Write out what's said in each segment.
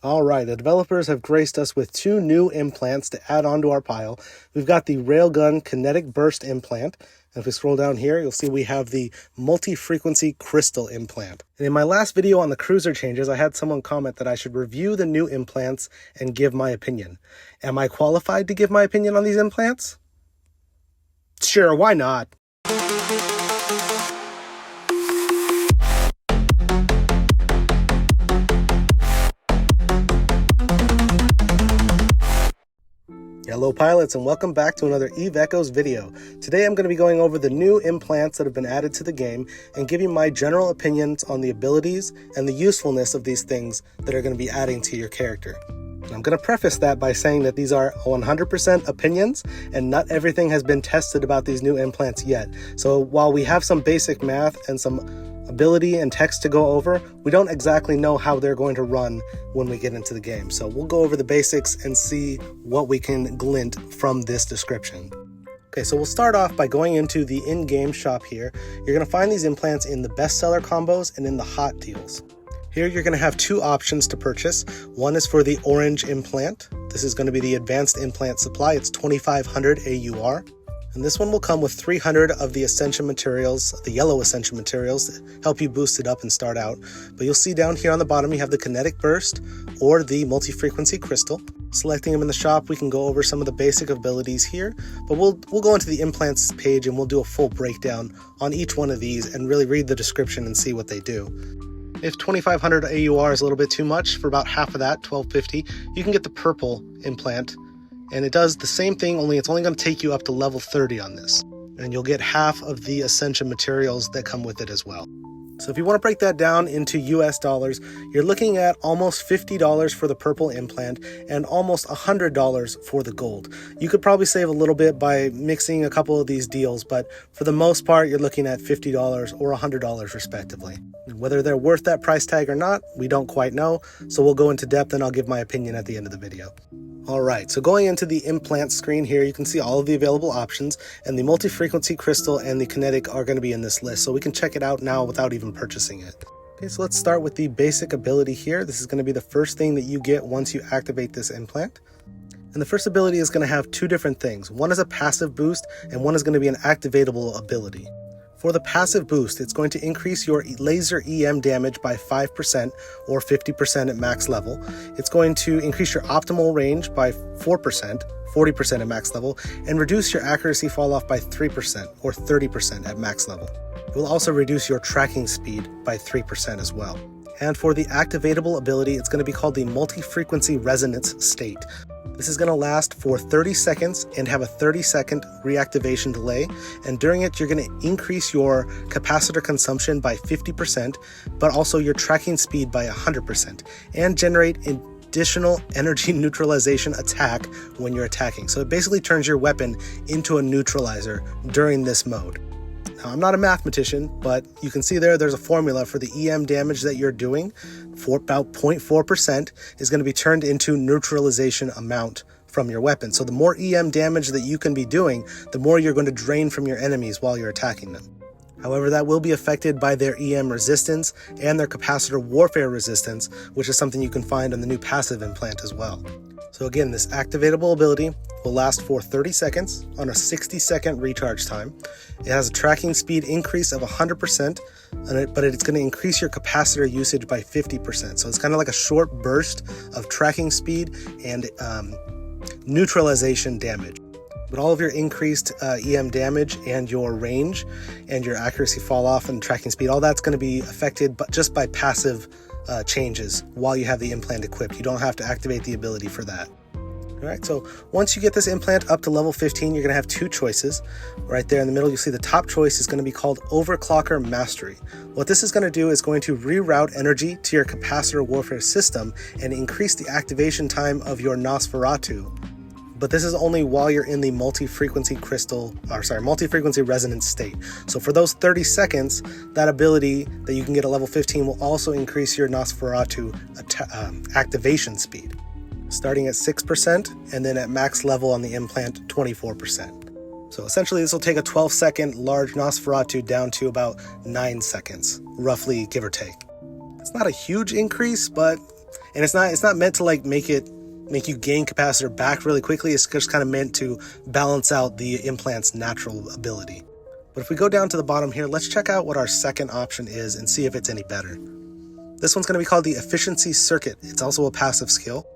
Alright, the developers have graced us with two new implants to add onto our pile. We've got the Railgun Kinetic Burst implant. And if we scroll down here, you'll see we have the Multifrequency Crystal implant. And in my last video on the cruiser changes, I had someone comment that I should review the new implants and give my opinion. Am I qualified to give my opinion on these implants? Sure, why not? Hello pilots, and welcome back to another Eve Echoes video. Today I'm going to be going over the new implants that have been added to the game and giving my general opinions on the abilities and the usefulness of these things that are going to be adding to your character. And I'm going to preface that by saying that these are 100% opinions and not everything has been tested about these new implants yet. So while we have some basic math and some ability and text to go over, we don't exactly know how they're going to run when we get into the game. So we'll go over the basics and see what we can glint from this description. Okay, so we'll start off by going into the in-game shop here. You're going to find these implants in the bestseller combos and in the hot deals. Here you're going to have two options to purchase. One is for the orange implant. This is going to be the advanced implant supply. It's 2500 AUR. And this one will come with 300 of the Ascension materials, the yellow Ascension materials, to help you boost it up and start out. But you'll see down here on the bottom, you have the Kinetic Burst or the Multi-Frequency Crystal. Selecting them in the shop, we can go over some of the basic abilities here, but we'll go into the implants page and we'll do a full breakdown on each one of these and really read the description and see what they do. If 2500 AUR is a little bit too much, for about half of that, 1250, you can get the purple implant. And it does the same thing, only it's only going to take you up to level 30 on this. And you'll get half of the Ascension materials that come with it as well. So if you want to break that down into US dollars, you're looking at almost $50 for the purple implant and almost $100 for the gold. You could probably save a little bit by mixing a couple of these deals, but for the most part, you're looking at $50 or $100 respectively. Whether they're worth that price tag or not, we don't quite know, so we'll go into depth and I'll give my opinion at the end of the video. Alright, so going into the implant screen here, you can see all of the available options, and the Multi-Frequency Crystal and the Kinetic are going to be in this list, so we can check it out now without even purchasing it. Okay, so let's start with the basic ability here. This is going to be the first thing that you get once you activate this implant. And the first ability is going to have two different things. One is a passive boost, and one is going to be an activatable ability. For the passive boost, it's going to increase your laser EM damage by 5% or 50% at max level. It's going to increase your optimal range by 4%, 40% at max level, and reduce your accuracy fall off by 3% or 30% at max level. It will also reduce your tracking speed by 3% as well. And for the activatable ability, it's going to be called the Multi-Frequency Resonance State. This is going to last for 30 seconds and have a 30-second reactivation delay, and during it you're going to increase your capacitor consumption by 50%, but also your tracking speed by 100%, and generate additional energy neutralization attack when you're attacking. So it basically turns your weapon into a neutralizer during this mode. Now, I'm not a mathematician, but you can see there's a formula for the EM damage that you're doing. For about 0.4% is going to be turned into neutralization amount from your weapon. So the more EM damage that you can be doing, the more you're going to drain from your enemies while you're attacking them. However, that will be affected by their EM resistance and their capacitor warfare resistance, which is something you can find on the new passive implant as well. So again, this activatable ability will last for 30 seconds on a 60-second recharge time. It has a tracking speed increase of 100%, but it's going to increase your capacitor usage by 50%. So it's kind of like a short burst of tracking speed and neutralization damage. But all of your increased EM damage and your range and your accuracy fall off and tracking speed, all that's going to be affected just by passive changes while you have the implant equipped. You don't have to activate the ability for that. Alright, so once you get this implant up to level 15, you're going to have two choices. Right there in the middle, you see the top choice is going to be called Overclocker Mastery. What this is going to do is going to reroute energy to your capacitor warfare system and increase the activation time of your Nosferatu. But this is only while you're in the multi-frequency resonance state. So for those 30 seconds, that ability that you can get at level 15 will also increase your Nosferatu activation speed, starting at 6% and then at max level on the implant 24%. So essentially this will take a 12-second large Nosferatu down to about 9 seconds, roughly, give or take. It's not a huge increase, but And it's not meant to like make you gain capacitor back really quickly. It's just kind of meant to balance out the implant's natural ability. But if we go down to the bottom here, let's check out what our second option is and see if it's any better. This one's going to be called the Efficiency Circuit. It's also a passive skill.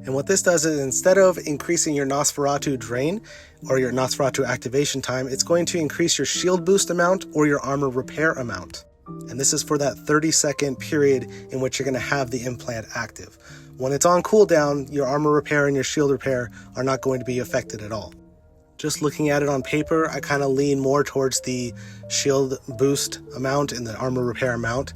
And what this does is, instead of increasing your Nosferatu drain or your Nosferatu activation time, it's going to increase your shield boost amount or your armor repair amount. And this is for that 30-second period in which you're going to have the implant active. When it's on cooldown, your armor repair and your shield repair are not going to be affected at all. Just looking at it on paper, I kind of lean more towards the shield boost amount and the armor repair amount.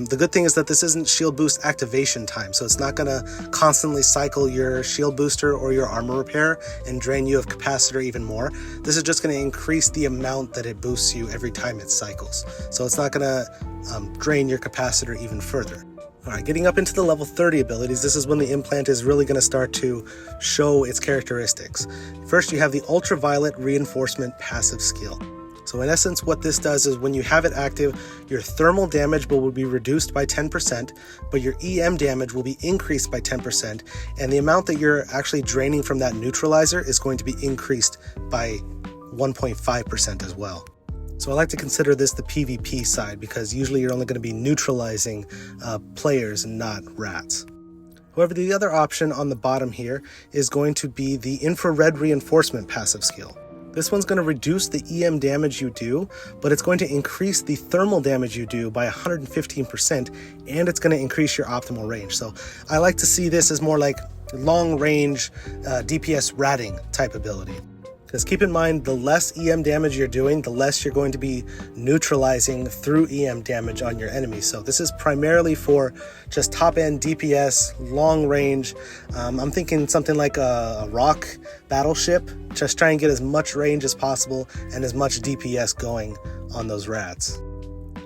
The good thing is that this isn't shield boost activation time, so it's not going to constantly cycle your shield booster or your armor repair and drain you of capacitor even more. This is just going to increase the amount that it boosts you every time it cycles. So it's not going to drain your capacitor even further. Alright, getting up into the level 30 abilities, this is when the implant is really going to start to show its characteristics. First, you have the Ultraviolet Reinforcement passive skill. So in essence, what this does is when you have it active, your thermal damage will be reduced by 10%, but your EM damage will be increased by 10%, and the amount that you're actually draining from that neutralizer is going to be increased by 1.5% as well. So I like to consider this the PvP side, because usually you're only going to be neutralizing players and not rats. However, the other option on the bottom here is going to be the Infrared Reinforcement passive skill. This one's going to reduce the EM damage you do, but it's going to increase the thermal damage you do by 115%, and it's going to increase your optimal range. So I like to see this as more like long range DPS ratting type ability. Because keep in mind, the less EM damage you're doing, the less you're going to be neutralizing through EM damage on your enemies. So this is primarily for just top-end DPS, long range. I'm thinking something like a rock battleship. Just try and get as much range as possible and as much DPS going on those rats.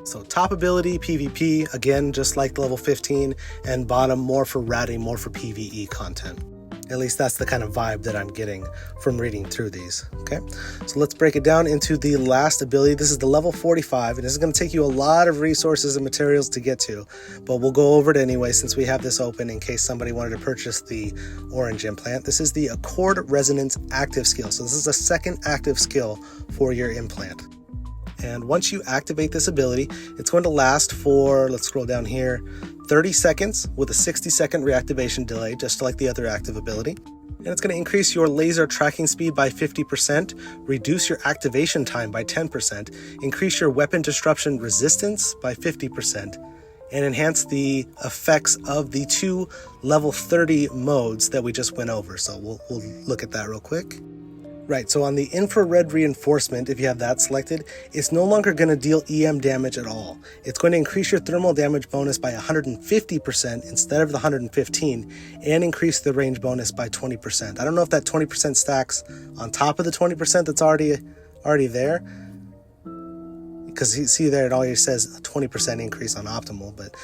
So top ability, PvP, again, just like level 15, and bottom more for ratting, more for PvE content. At least that's the kind of vibe that I'm getting from reading through these, okay? So let's break it down into the last ability. This is the level 45, and this is going to take you a lot of resources and materials to get to, but we'll go over it anyway since we have this open in case somebody wanted to purchase the orange implant. This is the Accord Resonance active skill. So this is a second active skill for your implant. And once you activate this ability, it's going to last for, let's scroll down here, 30 seconds with a 60-second reactivation delay, just like the other active ability. And it's going to increase your laser tracking speed by 50%, reduce your activation time by 10%, increase your weapon disruption resistance by 50%, and enhance the effects of the two level 30 modes that we just went over. So we'll look at that real quick. Right, so on the Infrared Reinforcement, if you have that selected, it's no longer going to deal EM damage at all. It's going to increase your thermal damage bonus by 150% instead of the 115, and increase the range bonus by 20%. I don't know if that 20% stacks on top of the 20% that's already there, because you see there it already says a 20% increase on optimal, but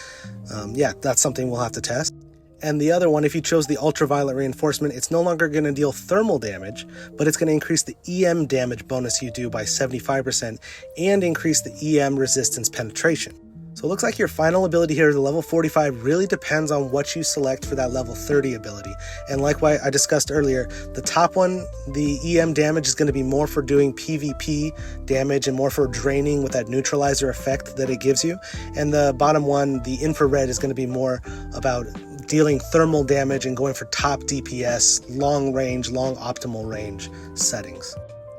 yeah, that's something we'll have to test. And the other one, if you chose the Ultraviolet Reinforcement, it's no longer going to deal thermal damage, but it's going to increase the EM damage bonus you do by 75% and increase the EM resistance penetration. So it looks like your final ability here, the level 45, really depends on what you select for that level 30 ability. And like what I discussed earlier, the top one, the EM damage, is going to be more for doing PvP damage and more for draining with that neutralizer effect that it gives you. And the bottom one, the infrared, is going to be more about dealing thermal damage and going for top DPS, long range, long optimal range settings.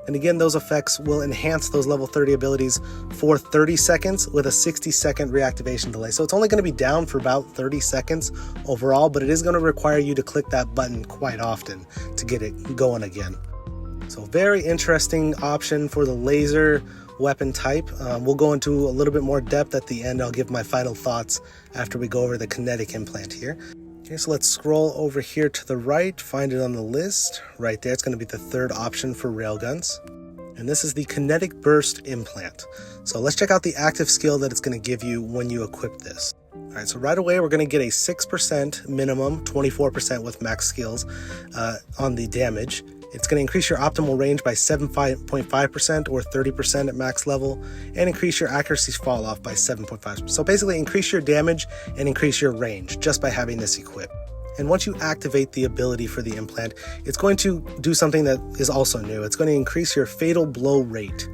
And again, those effects will enhance those level 30 abilities for 30 seconds with a 60-second reactivation delay. So it's only going to be down for about 30 seconds overall, but it is going to require you to click that button quite often to get it going again. So very interesting option for the laser weapon type. We'll go into a little bit more depth at the end. I'll give my final thoughts after we go over the Kinetic implant here. Okay, so let's scroll over here to the right, find it on the list. Right there, it's going to be the third option for railguns. And this is the Kinetic Burst implant. So let's check out the active skill that it's going to give you when you equip this. All right, so right away, we're going to get a 6% minimum, 24% with max skills on the damage. It's going to increase your optimal range by 7.5% or 30% at max level, and increase your accuracy fall off by 7.5%. So basically increase your damage and increase your range just by having this equipped. And once you activate the ability for the implant, it's going to do something that is also new. It's going to increase your fatal blow rate.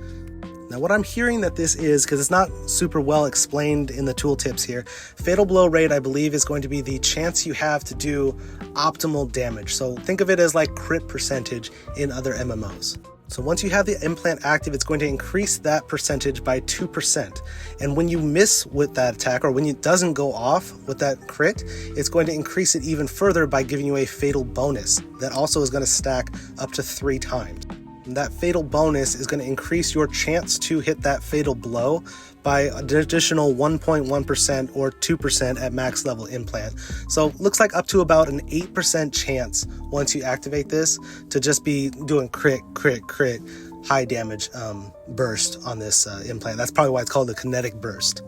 Now what I'm hearing that this is, because it's not super well explained in the tooltips here, fatal blow rate I believe is going to be the chance you have to do optimal damage. So think of it as like crit percentage in other MMOs. So once you have the implant active, it's going to increase that percentage by 2%. And when you miss with that attack, or when it doesn't go off with that crit, it's going to increase it even further by giving you a fatal bonus that also is going to stack up to 3 times. And that fatal bonus is going to increase your chance to hit that fatal blow by an additional 1.1% or 2% at max level implant. So looks like up to about an 8% chance once you activate this to just be doing crit, high damage burst on this implant. That's probably why it's called the Kinetic burst.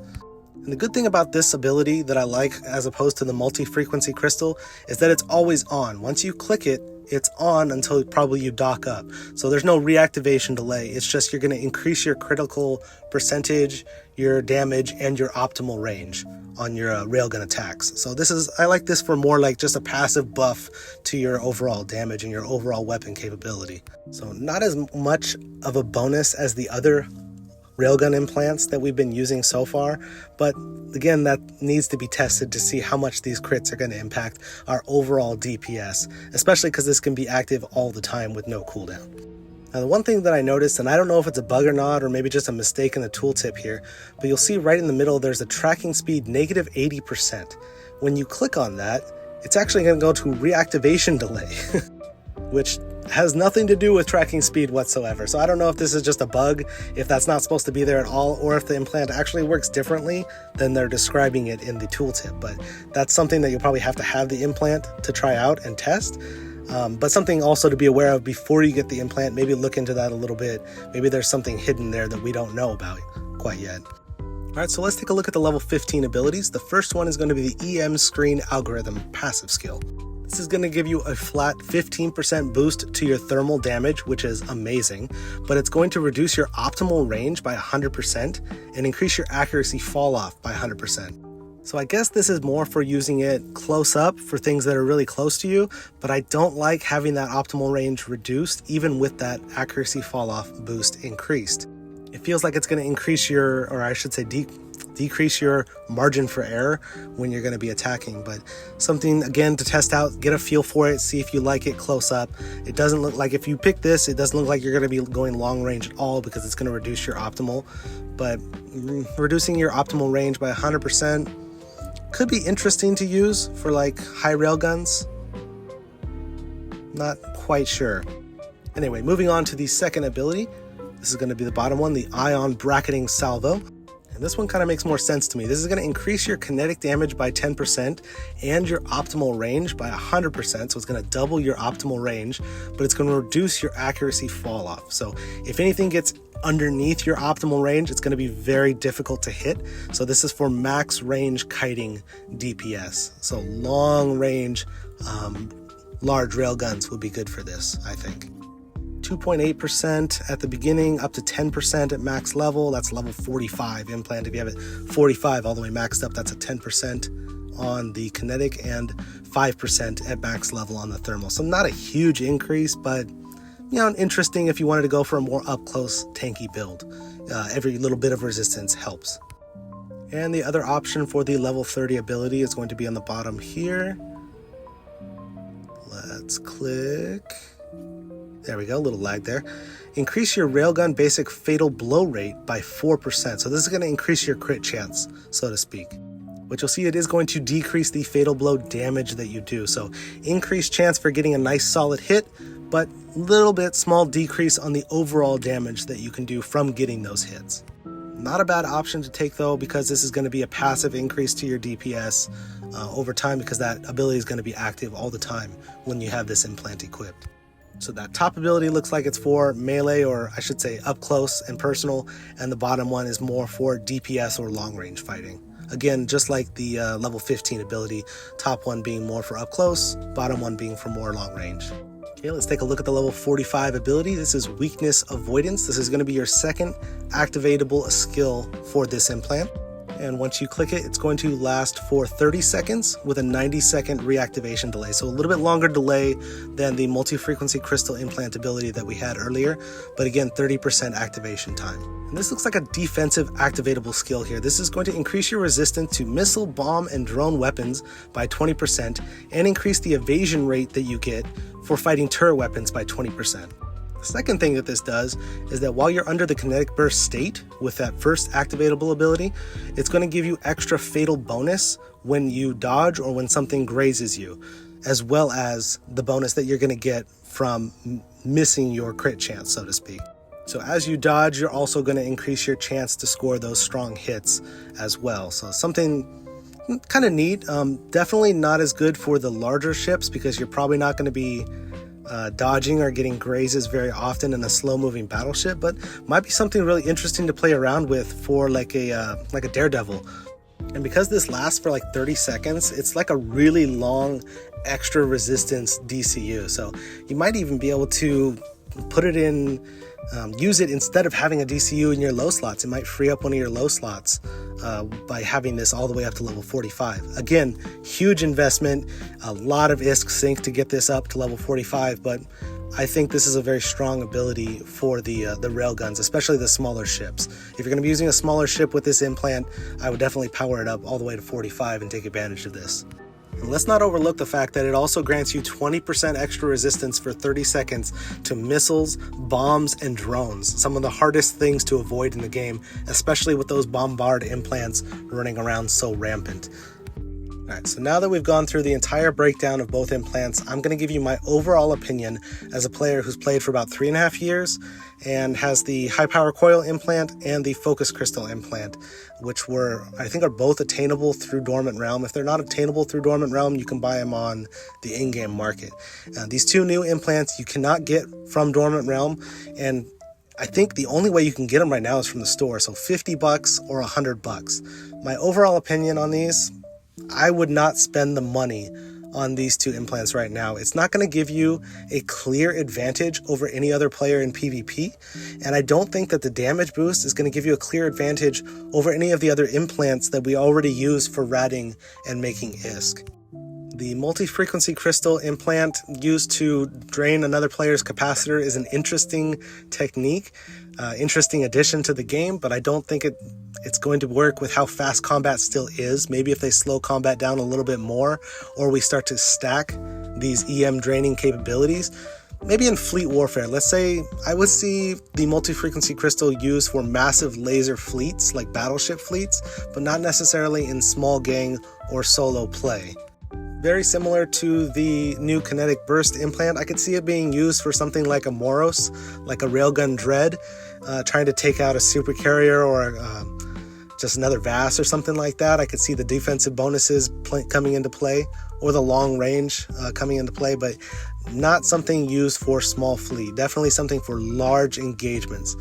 And the good thing about this ability that I like as opposed to the multi-frequency crystal is that it's always on. Once you click it, it's on until probably you dock up. So there's no reactivation delay. It's just you're going to increase your critical percentage, your damage, and your optimal range on your railgun attacks. So I like this for more like just a passive buff to your overall damage and your overall weapon capability. So not as much of a bonus as the other railgun implants that we've been using so far, but again, that needs to be tested to see how much these crits are going to impact our overall DPS, especially because this can be active all the time with no cooldown. Now, the one thing that I noticed, and I don't know if it's a bug or not, or maybe just a mistake in the tooltip here, but you'll see right in the middle there's a tracking speed negative 80%. When you click on that, it's actually going to go to reactivation delay, which has nothing to do with tracking speed whatsoever. So I don't know if this is just a bug, if that's not supposed to be there at all, or if the implant actually works differently than they're describing it in the tooltip. But that's something that you'll probably have to have the implant to try out and test. But something also to be aware of before you get the implant. Maybe look into that a little bit. Maybe there's something hidden there that we don't know about quite yet. All right, so let's take a look at the level 15 abilities. The first one is going to be the EM Screen Algorithm passive skill. This is going to give you a flat 15% boost to your thermal damage, which is amazing, but it's going to reduce your optimal range by 100% and increase your accuracy fall off by 100%. So I guess this is more for using it close up for things that are really close to you, but I don't like having that optimal range reduced even with that accuracy fall off boost increased. It feels like it's going to increase your, or I should say decrease your margin for error when you're going to be attacking, but something again to test out, get a feel for it, see if you like it close up. It doesn't look like, if you pick this, it doesn't look like you're going to be going long range at all because it's going to reduce your optimal, but reducing your optimal range by 100% could be interesting to use for like high rail guns. Not quite sure. Anyway, moving on to the second ability. This is going to be the bottom one, the Ion Bracketing Salvo. And this one kind of makes more sense to me. This is going to increase your kinetic damage by 10% and your optimal range by 100%. So it's going to double your optimal range, but it's going to reduce your accuracy fall off. So if anything gets underneath your optimal range, it's going to be very difficult to hit. So this is for max range kiting DPS. So long range, large rail guns would be good for this, I think. 2.8% at the beginning, up to 10% at max level. That's level 45 implant. If you have it 45 all the way maxed up, that's a 10% on the kinetic and 5% at max level on the thermal. So not a huge increase, but interesting if you wanted to go for a more up close tanky build. Every little bit of resistance helps. And the other option for the level 30 ability is going to be on the bottom here. Let's click. There we go, a little lag there. Increase your railgun basic fatal blow rate by 4%. So this is going to increase your crit chance, so to speak. But you'll see it is going to decrease the fatal blow damage that you do. So increased chance for getting a nice solid hit, but little bit small decrease on the overall damage that you can do from getting those hits. Not a bad option to take though, because this is going to be a passive increase to your DPS over time, because that ability is going to be active all the time when you have this implant equipped. So that top ability looks like it's for melee, or I should say up close and personal, and the bottom one is more for DPS or long range fighting. Again, just like the level 15 ability, top one being more for up close, bottom one being for more long range. Okay, let's take a look at the level 45 ability. This is Weakness Avoidance. This is going to be your second activatable skill for this implant. And once you click it, it's going to last for 30 seconds with a 90-second reactivation delay. So a little bit longer delay than the multi-frequency crystal implant ability that we had earlier, but again, 30% activation time. And this looks like a defensive activatable skill here. This is going to increase your resistance to missile, bomb, and drone weapons by 20% and increase the evasion rate that you get for fighting turret weapons by 20%. The second thing that this does is that while you're under the kinetic burst state with that first activatable ability, it's going to give you extra fatal bonus when you dodge or when something grazes you, as well as the bonus that you're going to get from missing your crit chance, so to speak. So as you dodge, you're also going to increase your chance to score those strong hits as well. So something kind of neat. Definitely not as good for the larger ships because you're probably not going to be dodging or getting grazes very often in a slow-moving battleship, but might be something really interesting to play around with for like a Daredevil. And because this lasts for like 30 seconds, it's like a really long extra resistance DCU. So you might even be able to put it in, use it instead of having a DCU in your low slots. It might free up one of your low slots by having this all the way up to level 45. Again, huge investment, a lot of ISK sync to get this up to level 45, but I think this is a very strong ability for the railguns, especially the smaller ships. If you're going to be using a smaller ship with this implant, I would definitely power it up all the way to 45 and take advantage of this. And let's not overlook the fact that it also grants you 20% extra resistance for 30 seconds to missiles, bombs, and drones, some of the hardest things to avoid in the game, especially with those bombard implants running around so rampant. Alright, so now that we've gone through the entire breakdown of both implants, I'm going to give you my overall opinion as a player who's played for about 3.5 years and has the high power coil implant and the focus crystal implant, which I think are both attainable through Dormant Realm. If they're not attainable through Dormant Realm, you can buy them on the in-game market. These two new implants you cannot get from Dormant Realm, and I think the only way you can get them right now is from the store, so $50 or $100. My overall opinion on these, I would not spend the money on these two implants right now. It's not going to give you a clear advantage over any other player in PvP, and I don't think that the damage boost is going to give you a clear advantage over any of the other implants that we already use for ratting and making ISK. The multi-frequency crystal implant used to drain another player's capacitor is an interesting technique, interesting addition to the game, but I don't think it's going to work with how fast combat still is. Maybe if they slow combat down a little bit more, or we start to stack these EM draining capabilities. Maybe in fleet warfare, let's say I would see the multi-frequency crystal used for massive laser fleets, like battleship fleets, but not necessarily in small gang or solo play. Very similar to the new Kinetic Burst implant, I could see it being used for something like a Moros, like a Railgun Dread, trying to take out a super carrier or just another VAS or something like that. I could see the defensive bonuses coming into play, or the long range coming into play, but not something used for small fleet. Definitely something for large engagements.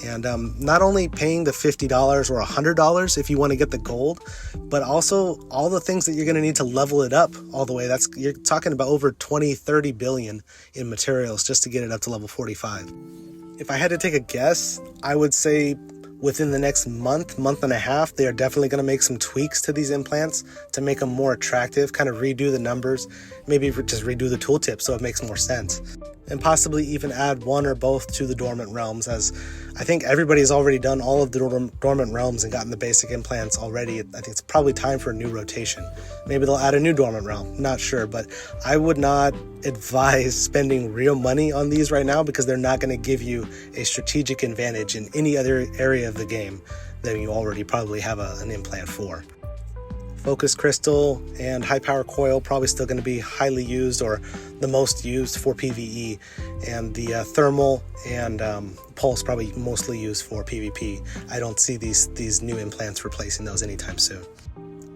And not only paying the $50 or $100 if you want to get the gold, but also all the things that you're going to need to level it up all the way. You're talking about over 20-30 billion in materials just to get it up to level 45. If I had to take a guess, I would say within the next month and a half, they are definitely going to make some tweaks to these implants to make them more attractive, kind of redo the numbers, maybe just redo the tooltip so it makes more sense. And possibly even add one or both to the Dormant Realms, as I think everybody's already done all of the Dormant Realms and gotten the basic implants already. I think it's probably time for a new rotation. Maybe they'll add a new Dormant Realm, not sure, but I would not advise spending real money on these right now because they're not going to give you a strategic advantage in any other area of the game that you already probably have an implant for. Focus crystal and high power coil probably still going to be highly used or the most used for PvE, and the thermal and pulse probably mostly used for PvP. I don't see these new implants replacing those anytime soon.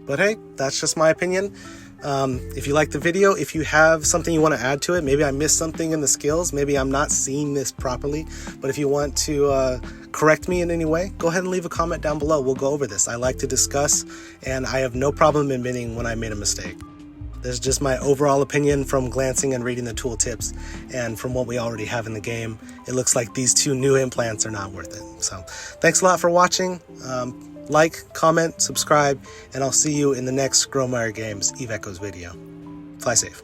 But hey, that's just my opinion. If you like the video, if you have something you want to add to it, maybe I missed something in the skills, maybe I'm not seeing this properly, but if you want to correct me in any way, go ahead and leave a comment down below. We'll go over this. I like to discuss, and I have no problem admitting when I made a mistake. This is just my overall opinion from glancing and reading the tooltips, and from what we already have in the game. It looks like these 2 new implants are not worth it. So thanks a lot for watching. Like, comment, subscribe, and I'll see you in the next Gromire Games Eve Echoes video. Fly safe.